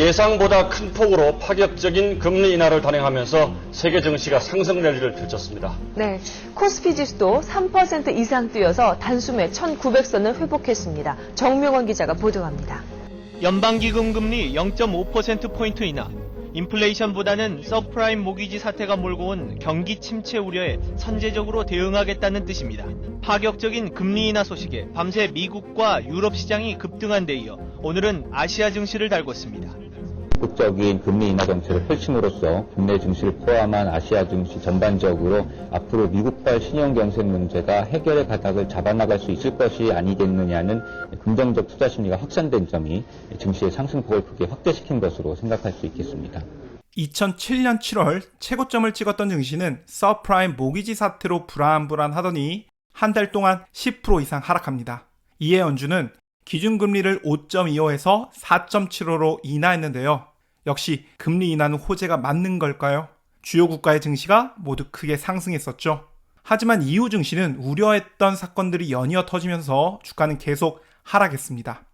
예상보다 큰 폭으로 파격적인 금리 인하를 단행하면서 세계 증시가 상승 랠리를 펼쳤습니다. 네, 코스피 지수도 3% 이상 뛰어서 단숨에 1900선을 회복했습니다. 정명원 기자가 보도합니다. 연방기금 금리 0.5%포인트 인하, 인플레이션보다는 서프라임 모기지 사태가 몰고 온 경기 침체 우려에 선제적으로 대응하겠다는 뜻입니다. 파격적인 금리 인하 소식에 밤새 미국과 유럽 시장이 급등한 데 이어 오늘은 아시아 증시를 달궜습니다. 적극적인 금리 인하 정책을 펼침으로써 국내 증시를 포함한 아시아 증시 전반적으로 앞으로 미국발 신용 경색 문제가 해결의 가닥을 잡아나갈 수 있을 것이 아니겠느냐는 긍정적 투자 심리가 확산된 점이 증시의 상승폭을 크게 확대시킨 것으로 생각할 수 있겠습니다. 2007년 7월 최고점을 찍었던 증시는 서프라임 모기지 사태로 불안불안하더니 한 달 동안 10% 이상 하락합니다. 이에 연준은 기준금리를 5.25에서 4.75로 인하했는데요. 역시 금리 인하는 호재가 맞는 걸까요? 주요 국가의 증시가 모두 크게 상승했었죠. 하지만 이후 증시는 우려했던 사건들이 연이어 터지면서 주가는 계속 하락했습니다.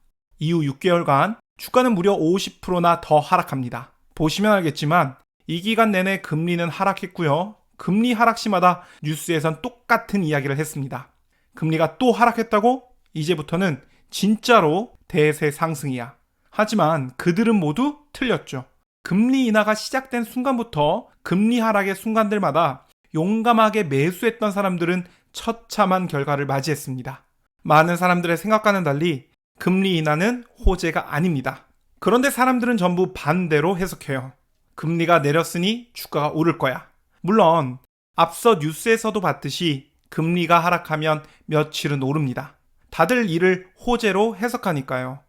이후 6개월간 주가는 무려 50%나 더 하락합니다. 보시면 알겠지만 이 기간 내내 금리는 하락했고요. 금리 하락 시마다 뉴스에선 똑같은 이야기를 했습니다. 금리가 또 하락했다고? 이제부터는 진짜로 대세 상승이야. 하지만 그들은 모두 틀렸죠. 금리 인하가 시작된 순간부터 금리 하락의 순간들마다 용감하게 매수했던 사람들은 처참한 결과를 맞이했습니다. 많은 사람들의 생각과는 달리 금리 인하는 호재가 아닙니다. 그런데 사람들은 전부 반대로 해석해요. 금리가 내렸으니 주가가 오를 거야. 물론 앞서 뉴스에서도 봤듯이 금리가 하락하면 며칠은 오릅니다. 다들 이를 호재로 해석하니까요.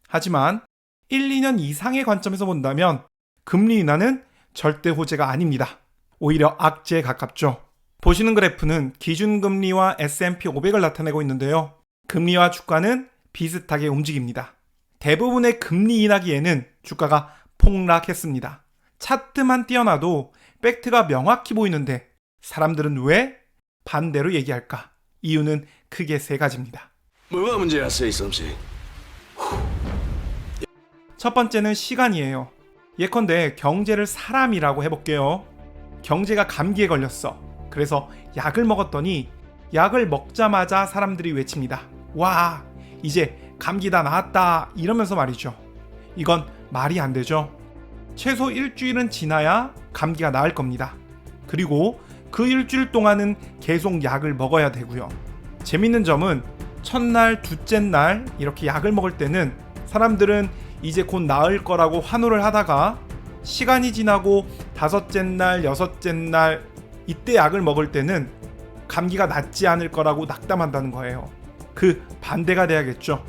하지만 1, 2년 이상의 관점에서 본다면 금리 인하는 절대 호재가 아닙니다. 오히려 악재에 가깝죠. 보시는 그래프는 기준금리와 S&P 500을 나타내고 있는데요. 금리와 주가는 비슷하게 움직입니다. 대부분의 금리 인하기에는 주가가 폭락했습니다. 차트만 띄어놔도 팩트가 명확히 보이는데 사람들은 왜 반대로 얘기할까? 이유는 크게 세 가지입니다. 뭐가 문제야, say something. 첫 번째는 시간이에요. 예컨대 경제를 사람이라고 해볼게요. 경제가 감기에 걸렸어. 그래서 약을 먹었더니 약을 먹자마자 사람들이 외칩니다. 와, 이제 감기 다 나았다 이러면서 말이죠. 이건 말이 안 되죠. 최소 일주일은 지나야 감기가 나을 겁니다. 그리고 그 일주일 동안은 계속 약을 먹어야 되고요. 재밌는 점은 첫날, 둘째 날 이렇게 약을 먹을 때는 사람들은 이제 곧 나을 거라고 환호를 하다가 시간이 지나고 다섯째 날, 여섯째 날 이때 약을 먹을 때는 감기가 낫지 않을 거라고 낙담한다는 거예요. 그 반대가 돼야겠죠.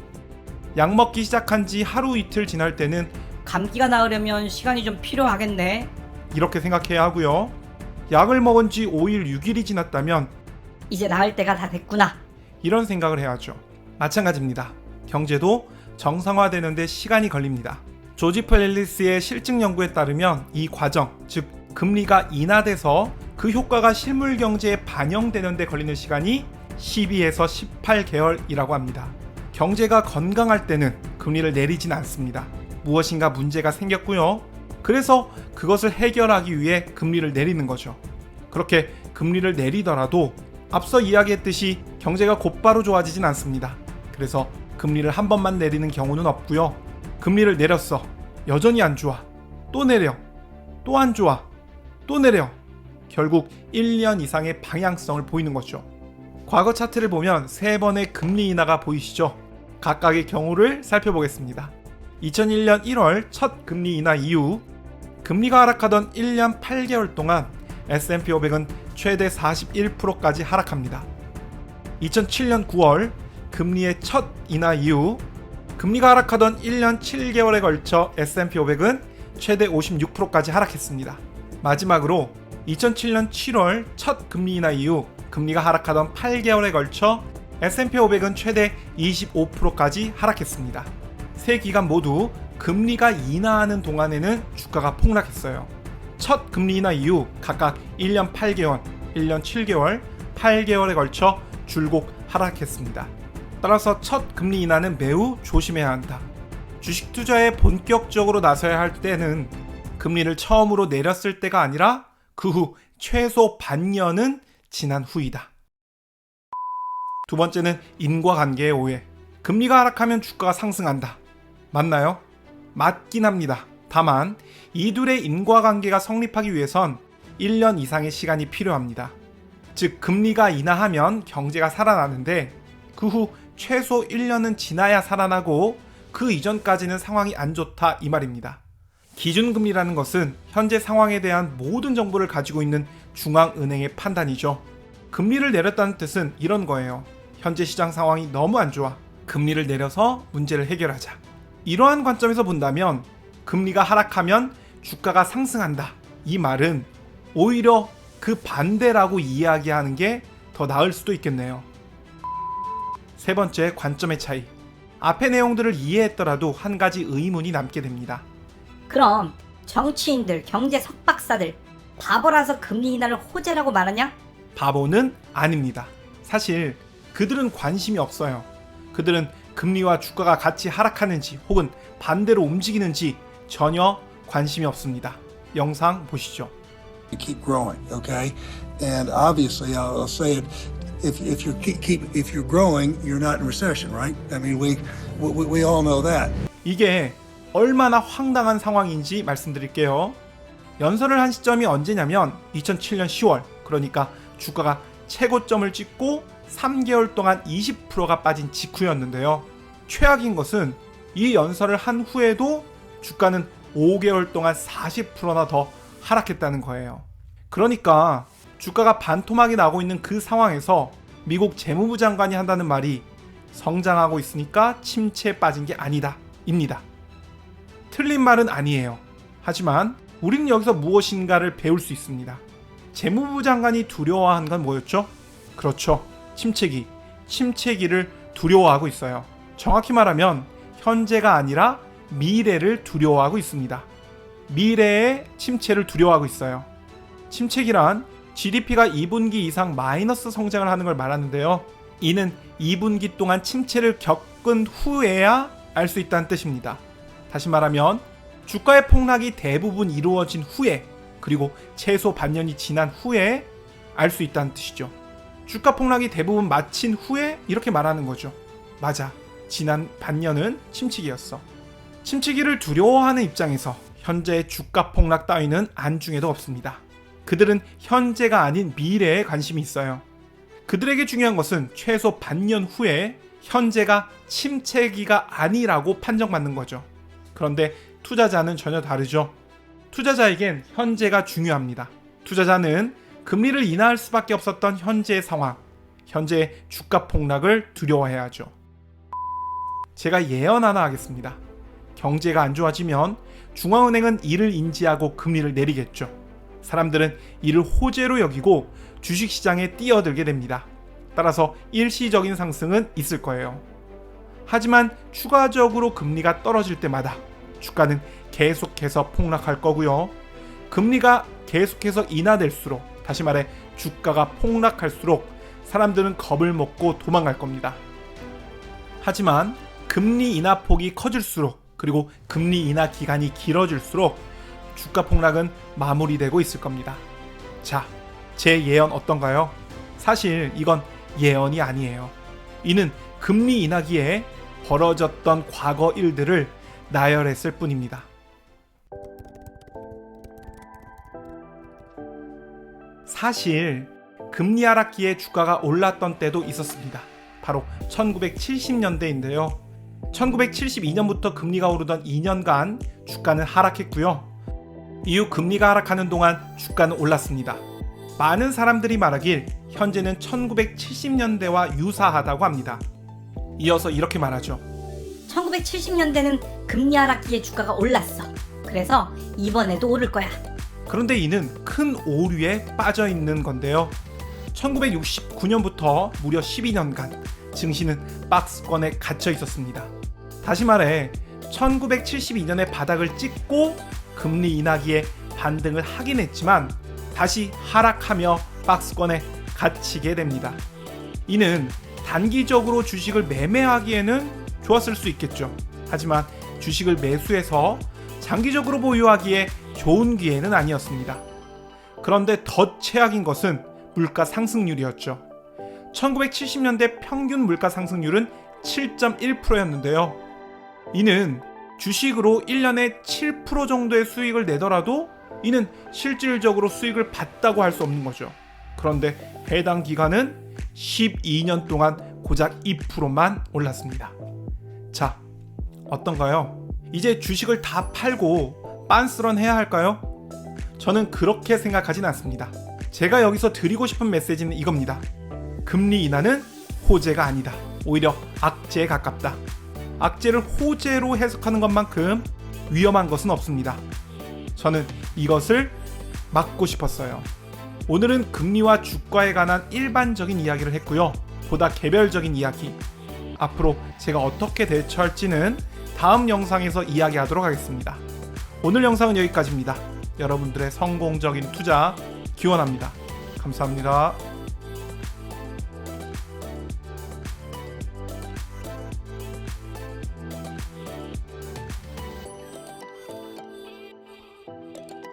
약 먹기 시작한 지 하루 이틀 지날 때는 감기가 나으려면 시간이 좀 필요하겠네. 이렇게 생각해야 하고요. 약을 먹은 지 5일, 6일이 지났다면 이제 나을 때가 다 됐구나. 이런 생각을 해야죠. 마찬가지입니다. 경제도 정상화되는데 시간이 걸립니다. 조지프 앨리스의 실증 연구에 따르면 이 과정, 즉 금리가 인하돼서 그 효과가 실물 경제에 반영되는데 걸리는 시간이 12에서 18개월이라고 합니다. 경제가 건강할 때는 금리를 내리진 않습니다. 무엇인가 문제가 생겼고요. 그래서 그것을 해결하기 위해 금리를 내리는 거죠. 그렇게 금리를 내리더라도 앞서 이야기했듯이 경제가 곧바로 좋아지진 않습니다. 그래서 금리를 한 번만 내리는 경우는 없고요. 금리를 내렸어. 여전히 안 좋아. 또 내려. 또 안 좋아. 또 내려. 결국 1년 이상의 방향성을 보이는 거죠. 과거 차트를 보면 3번의 금리 인하가 보이시죠? 각각의 경우를 살펴보겠습니다. 2001년 1월 첫 금리 인하 이후 금리가 하락하던 1년 8개월 동안 S&P 500은 최대 41%까지 하락합니다. 2007년 9월 금리의 첫 인하 이후 금리가 하락하던 1년 7개월에 걸쳐 S&P 500은 최대 56%까지 하락했습니다. 마지막으로 2007년 7월 첫 금리 인하 이후 금리가 하락하던 8개월에 걸쳐 S&P 500은 최대 25%까지 하락했습니다. 세 기간 모두 금리가 인하하는 동안에는 주가가 폭락했어요. 첫 금리 인하 이후 각각 1년 8개월, 1년 7개월, 8개월에 걸쳐 줄곧 하락했습니다. 따라서 첫 금리 인하는 매우 조심해야 한다. 주식 투자에 본격적으로 나서야 할 때는 금리를 처음으로 내렸을 때가 아니라 그 후 최소 반년은 지난 후이다. 두 번째는 인과관계의 오해. 금리가 하락하면 주가가 상승한다. 맞나요? 맞긴 합니다. 다만 이 둘의 인과관계가 성립하기 위해선 1년 이상의 시간이 필요합니다. 즉 금리가 인하하면 경제가 살아나는데 그 후 최소 1년은 지나야 살아나고 그 이전까지는 상황이 안 좋다 이 말입니다. 기준금리라는 것은 현재 상황에 대한 모든 정보를 가지고 있는 중앙은행의 판단이죠. 금리를 내렸다는 뜻은 이런 거예요. 현재 시장 상황이 너무 안 좋아. 금리를 내려서 문제를 해결하자. 이러한 관점에서 본다면 금리가 하락하면 주가가 상승한다. 이 말은 오히려 그 반대라고 이야기하는 게 더 나을 수도 있겠네요. 세 번째, 관점의 차이. 앞의 내용들을 이해했더라도 한 가지 의문이 남게 됩니다. 그럼 정치인들, 경제 석박사들 바보라서 금리 인하를 호재라고 말하냐? 바보는 아닙니다. 사실 그들은 관심이 없어요. 그들은 금리와 주가가 같이 하락하는지 혹은 반대로 움직이는지 전혀 관심이 없습니다. 영상 보시죠. You keep growing, okay? And obviously, I'll say it: if you're growing, you're not in recession, right? I mean, we all know that. 이게 얼마나 황당한 상황인지 말씀드릴게요. 연설을 한 시점이 언제냐면 2007년 10월, 그러니까 주가가 최고점을 찍고 3개월 동안 20%가 빠진 직후였는데요. 최악인 것은 이 연설을 한 후에도 주가는 5개월 동안 40%나 더 하락했다는 거예요. 그러니까 주가가 반토막이 나고 있는 그 상황에서 미국 재무부 장관이 한다는 말이 성장하고 있으니까 침체에 빠진 게 아니다 입니다. 틀린 말은 아니에요. 하지만 우리는 여기서 무엇인가를 배울 수 있습니다. 재무부 장관이 두려워한 건 뭐였죠? 그렇죠. 침체기를 두려워하고 있어요. 정확히 말하면 현재가 아니라 미래를 두려워하고 있습니다. 미래의 침체를 두려워하고 있어요. 침체기란 GDP가 2분기 이상 마이너스 성장을 하는 걸 말하는데요. 이는 2분기 동안 침체를 겪은 후에야 알 수 있다는 뜻입니다. 다시 말하면 주가의 폭락이 대부분 이루어진 후에, 그리고 최소 반년이 지난 후에 알 수 있다는 뜻이죠. 주가 폭락이 대부분 마친 후에 이렇게 말하는 거죠. 맞아, 지난 반년은 침체기였어. 침체기를 두려워하는 입장에서 현재의 주가 폭락 따위는 안중에도 없습니다. 그들은 현재가 아닌 미래에 관심이 있어요. 그들에게 중요한 것은 최소 반년 후에 현재가 침체기가 아니라고 판정받는 거죠. 그런데 투자자는 전혀 다르죠. 투자자에겐 현재가 중요합니다. 투자자는 금리를 인하할 수밖에 없었던 현재의 상황, 현재의 주가 폭락을 두려워해야죠. 제가 예언 하나 하겠습니다. 경제가 안 좋아지면 중앙은행은 이를 인지하고 금리를 내리겠죠. 사람들은 이를 호재로 여기고 주식시장에 뛰어들게 됩니다. 따라서 일시적인 상승은 있을 거예요. 하지만 추가적으로 금리가 떨어질 때마다 주가는 계속해서 폭락할 거고요. 금리가 계속해서 인하될수록, 다시 말해 주가가 폭락할수록 사람들은 겁을 먹고 도망갈 겁니다. 하지만 금리 인하 폭이 커질수록, 그리고 금리 인하 기간이 길어질수록 주가 폭락은 마무리되고 있을 겁니다. 자, 제 예언 어떤가요? 사실 이건 예언이 아니에요. 이는 금리 인하기에 벌어졌던 과거 일들을 나열했을 뿐입니다. 사실 금리 하락기에 주가가 올랐던 때도 있었습니다. 바로 1970년대인데요. 1972년부터 금리가 오르던 2년간 주가는 하락했고요. 이후 금리가 하락하는 동안 주가는 올랐습니다. 많은 사람들이 말하길 현재는 1970년대와 유사하다고 합니다. 이어서 이렇게 말하죠. 1970년대는 금리 하락기에 주가가 올랐어. 그래서 이번에도 오를 거야. 그런데 이는 큰 오류에 빠져 있는 건데요. 1969년부터 무려 12년간 증시는 박스권에 갇혀 있었습니다. 다시 말해 1972년에 바닥을 찍고 금리 인하기에 반등을 하긴 했지만 다시 하락하며 박스권에 갇히게 됩니다. 이는 단기적으로 주식을 매매하기에는 좋았을 수 있겠죠. 하지만 주식을 매수해서 장기적으로 보유하기에 좋은 기회는 아니었습니다. 그런데 더 최악인 것은 물가 상승률이었죠. 1970년대 평균 물가 상승률은 7.1%였는데요. 이는 주식으로 1년에 7% 정도의 수익을 내더라도 이는 실질적으로 수익을 봤다고 할 수 없는 거죠. 그런데 해당 기간은 12년 동안 고작 2%만 올랐습니다. 자, 어떤가요? 이제 주식을 다 팔고 빤스런 해야 할까요? 저는 그렇게 생각하진 않습니다. 제가 여기서 드리고 싶은 메시지는 이겁니다. 금리 인하는 호재가 아니다. 오히려 악재에 가깝다. 악재를 호재로 해석하는 것만큼 위험한 것은 없습니다. 저는 이것을 막고 싶었어요. 오늘은 금리와 주가에 관한 일반적인 이야기를 했고요. 보다 개별적인 이야기, 앞으로 제가 어떻게 대처할지는 다음 영상에서 이야기하도록 하겠습니다. 오늘 영상은 여기까지입니다. 여러분들의 성공적인 투자 기원합니다. 감사합니다.